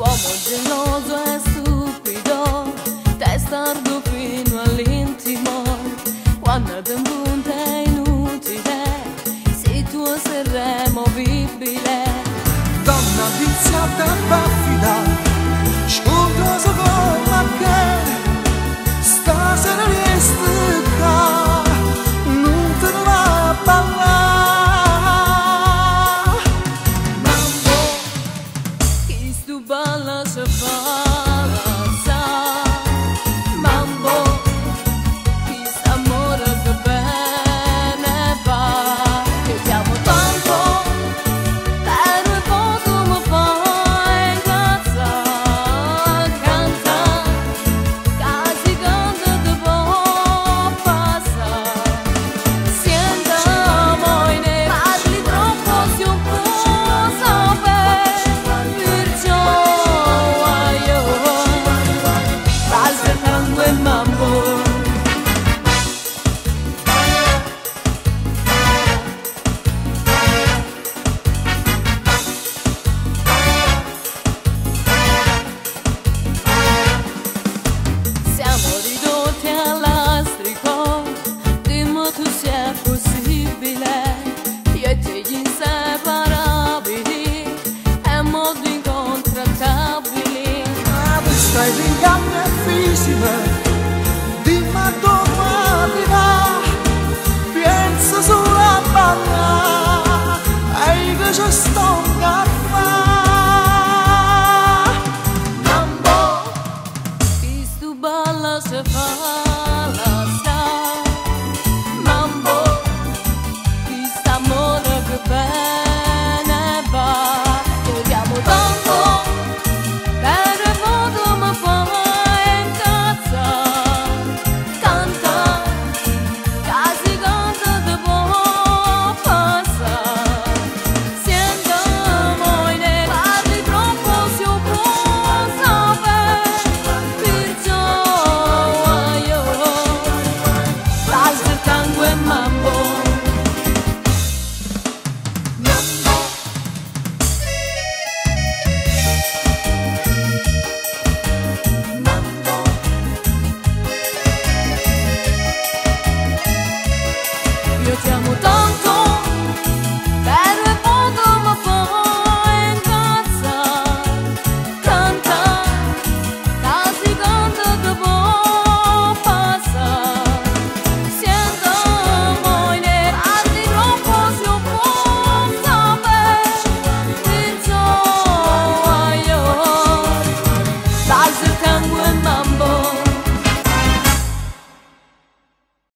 L'uomo geloso e stupido, testardo fino all'intimo, quando ti punta è inutile, se tu sei removibile. Donna viziata e baffida, scontrosa come che stasera riesce qua, non te ne va a ballare. Mambo, Chi stu balla se fa la sa, mambo, chi s'amore che bene va, che chiamo tanto, però e poco mi fa incazzare, canta, casi canta te può passare, siamo in e parli troppo si un po' sapere, perciò io balza tango e mambo. Siamo ridotti al lastrico, dimmi tu se è possibile, io e te gli inseparabili, e modi incontrattabili. tu stai in gambe fisiche, dimmi dove ti va, pensa solo a ballare, e che ci sto